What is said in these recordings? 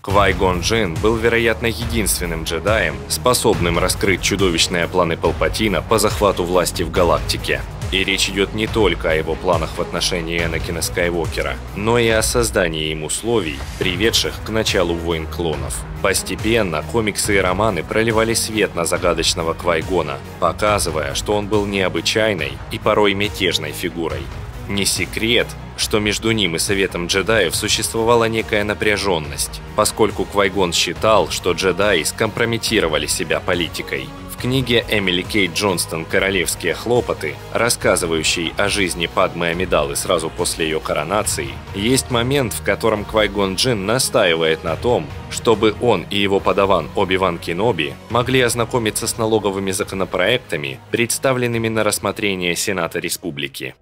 Квай-Гон Джинн был, вероятно, единственным джедаем, способным раскрыть чудовищные планы Палпатина по захвату власти в галактике. И речь идет не только о его планах в отношении Энакина Скайуокера, но и о создании им условий, приведших к началу войн клонов. Постепенно комиксы и романы проливали свет на загадочного Квай-Гона, показывая, что он был необычайной и порой мятежной фигурой. Не секрет, что между ним и Советом джедаев существовала некая напряженность, поскольку Квай-Гон считал, что джедаи скомпрометировали себя политикой. В книге Эмили Кейт Джонстон «Королевские хлопоты», рассказывающей о жизни Падмы Амидалы сразу после ее коронации, есть момент, в котором Квай-Гон Джинн настаивает на том, чтобы он и его подаван Оби-Ван Кеноби могли ознакомиться с налоговыми законопроектами, представленными на рассмотрение Сената Республики.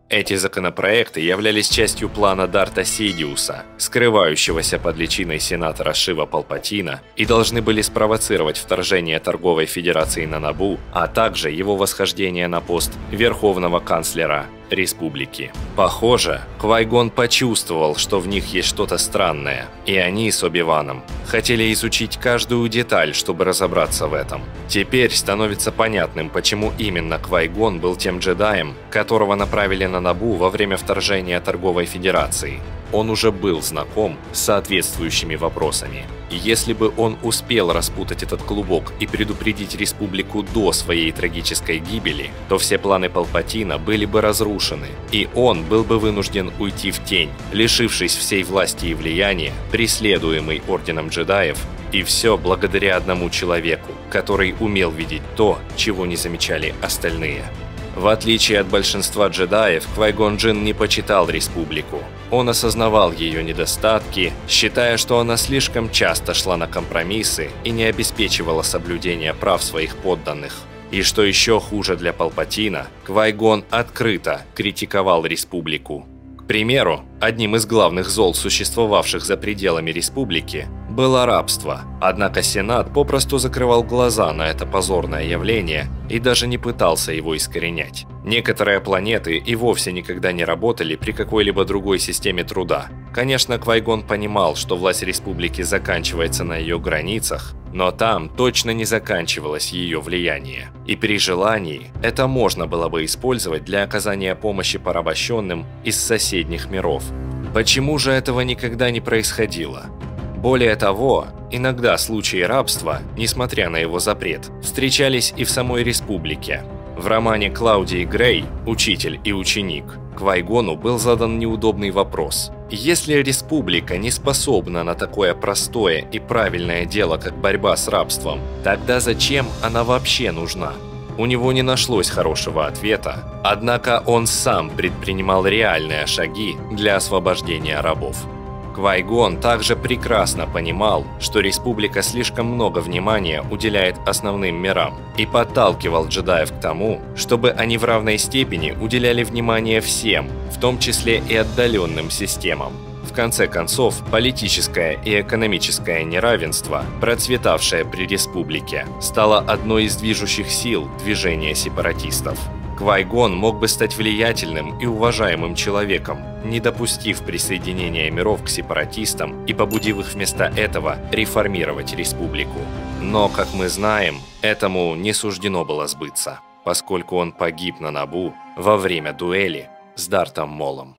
Эти законопроекты являлись частью плана Дарта Сейдиуса, скрывающегося под личиной сенатора Шива Палпатина, и должны были спровоцировать вторжение Торговой Федерации на Набу, а также его восхождение на пост Верховного Канцлера Республики. Похоже, Квай-Гон почувствовал, что в них есть что-то странное, и они с Оби-Ваном хотели изучить каждую деталь, чтобы разобраться в этом. Теперь становится понятным, почему именно Квай-Гон был тем джедаем, которого направили на Набу во время вторжения Торговой Федерации. Он уже был знаком с соответствующими вопросами. И если бы он успел распутать этот клубок и предупредить Республику до своей трагической гибели, то все планы Палпатина были бы разрушены, и он был бы вынужден уйти в тень, лишившись всей власти и влияния, преследуемый Орденом джедаев, и все благодаря одному человеку, который умел видеть то, чего не замечали остальные. В отличие от большинства джедаев, Квай-Гон Джинн не почитал Республику. Он осознавал ее недостатки, считая, что она слишком часто шла на компромиссы и не обеспечивала соблюдение прав своих подданных. И что еще хуже для Палпатина, Квай-Гон открыто критиковал Республику. К примеру, одним из главных зол, существовавших за пределами Республики, было рабство. Однако Сенат попросту закрывал глаза на это позорное явление и даже не пытался его искоренять. Некоторые планеты и вовсе никогда не работали при какой-либо другой системе труда. Конечно, Квай-Гон понимал, что власть Республики заканчивается на ее границах, но там точно не заканчивалось ее влияние. И при желании это можно было бы использовать для оказания помощи порабощенным из соседних миров. Почему же этого никогда не происходило? Более того, иногда случаи рабства, несмотря на его запрет, встречались и в самой Республике. В романе Клаудии Грей «Учитель и ученик» Квай-Гону был задан неудобный вопрос. Если Республика не способна на такое простое и правильное дело, как борьба с рабством, тогда зачем она вообще нужна? У него не нашлось хорошего ответа, однако он сам предпринимал реальные шаги для освобождения рабов. Квай-Гон также прекрасно понимал, что Республика слишком много внимания уделяет основным мирам, и подталкивал джедаев к тому, чтобы они в равной степени уделяли внимание всем, в том числе и отдаленным системам. В конце концов, политическое и экономическое неравенство, процветавшее при Республике, стало одной из движущих сил движения сепаратистов. Квай-Гон мог бы стать влиятельным и уважаемым человеком, не допустив присоединения миров к сепаратистам и побудив их вместо этого реформировать Республику. Но, как мы знаем, этому не суждено было сбыться, поскольку он погиб на Набу во время дуэли с Дартом Молом.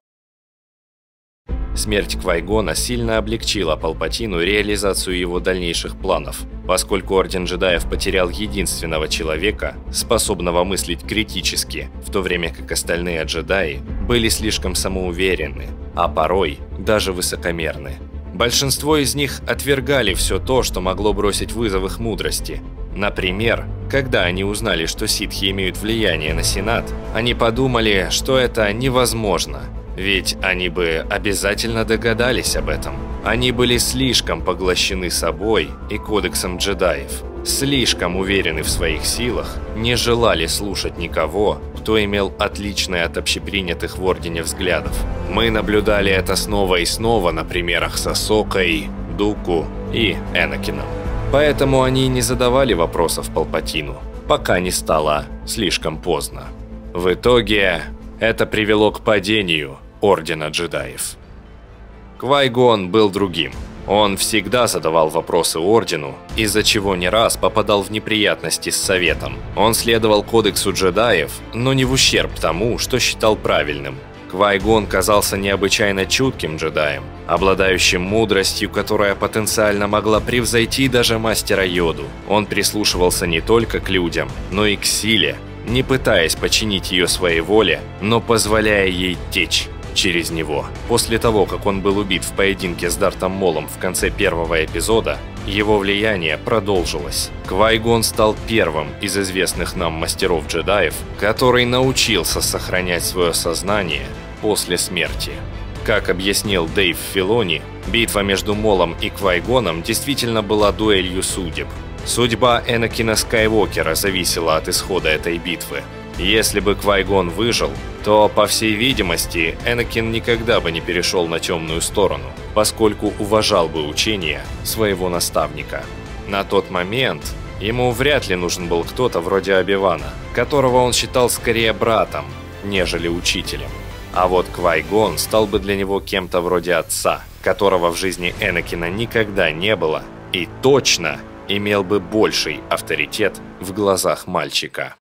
Смерть Квай-Гона сильно облегчила Палпатину реализацию его дальнейших планов, поскольку Орден джедаев потерял единственного человека, способного мыслить критически, в то время как остальные джедаи были слишком самоуверенны, а порой даже высокомерны. Большинство из них отвергали все то, что могло бросить вызов их мудрости. Например, когда они узнали, что ситхи имеют влияние на Сенат, они подумали, что это невозможно. Ведь они бы обязательно догадались об этом. Они были слишком поглощены собой и кодексом джедаев, слишком уверены в своих силах, не желали слушать никого, кто имел отличные от общепринятых в Ордене взглядов. Мы наблюдали это снова и снова на примерах с Асокой, Дуку и Энакином. Поэтому они не задавали вопросов Палпатину, пока не стало слишком поздно. В итоге это привело к падению Ордена джедаев. Квай-Гон был другим. Он всегда задавал вопросы Ордену, из-за чего не раз попадал в неприятности с Советом. Он следовал кодексу джедаев, но не в ущерб тому, что считал правильным. Квай-Гон казался необычайно чутким джедаем, обладающим мудростью, которая потенциально могла превзойти даже мастера Йоду. Он прислушивался не только к людям, но и к силе, не пытаясь подчинить ее своей воле, но позволяя ей течь через него. После того, как он был убит в поединке с Дартом Молом в конце первого эпизода, его влияние продолжилось. Квай-Гон стал первым из известных нам мастеров джедаев, который научился сохранять свое сознание после смерти. Как объяснил Дэйв Филони, битва между Молом и Квай-Гоном действительно была дуэлью судеб. Судьба Энакина Скайуокера зависела от исхода этой битвы. Если бы Квай-Гон выжил, то, по всей видимости, Энакин никогда бы не перешел на темную сторону, поскольку уважал бы учения своего наставника. На тот момент ему вряд ли нужен был кто-то вроде Оби-Вана, которого он считал скорее братом, нежели учителем. А вот Квай-Гон стал бы для него кем-то вроде отца, которого в жизни Энакина никогда не было, и точно имел бы больший авторитет в глазах мальчика.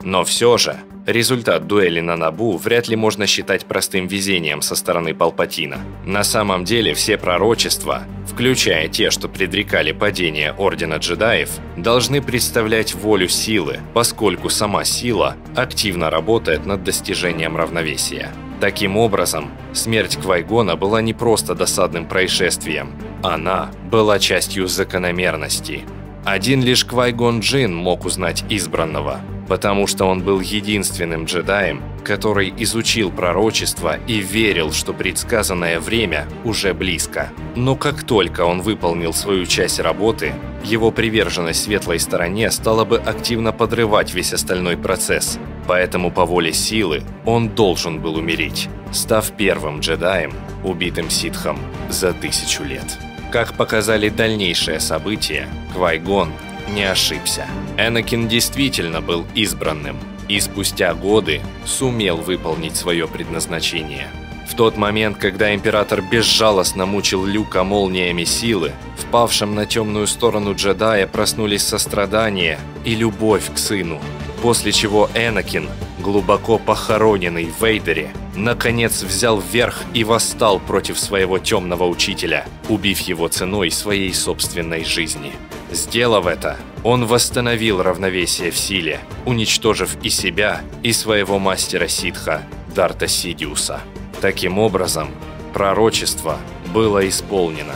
Но все же, результат дуэли на Набу вряд ли можно считать простым везением со стороны Палпатина. На самом деле все пророчества, включая те, что предрекали падение Ордена Джедаев, должны представлять волю силы, поскольку сама сила активно работает над достижением равновесия. Таким образом, смерть Квай-Гона была не просто досадным происшествием, она была частью закономерности. Один лишь Квай-Гон Джинн мог узнать избранного, потому что он был единственным джедаем, который изучил пророчество и верил, что предсказанное время уже близко. Но как только он выполнил свою часть работы, его приверженность светлой стороне стала бы активно подрывать весь остальной процесс. Поэтому по воле силы он должен был умереть, став первым джедаем, убитым ситхом за 1000 лет. Как показали дальнейшие события, Квай-Гон не ошибся. Энакин действительно был избранным и спустя годы сумел выполнить свое предназначение. В тот момент, когда император безжалостно мучил Люка молниями силы, впавшим на темную сторону джедая проснулись сострадание и любовь к сыну, после чего Энакин, глубоко похороненный в Вейдере, наконец взял верх и восстал против своего темного учителя, убив его ценой своей собственной жизни. Сделав это, он восстановил равновесие в силе, уничтожив и себя, и своего мастера ситха, Дарта Сидиуса. Таким образом, пророчество было исполнено,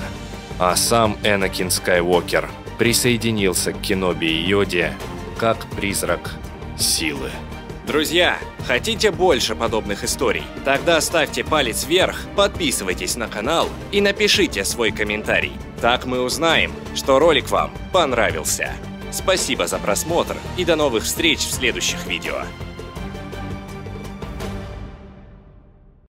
а сам Энакин Скайуокер присоединился к Кеноби и Йоде как призрак силы. Друзья, хотите больше подобных историй? Тогда ставьте палец вверх, подписывайтесь на канал и напишите свой комментарий. Так мы узнаем, что ролик вам понравился. Спасибо за просмотр и до новых встреч в следующих видео.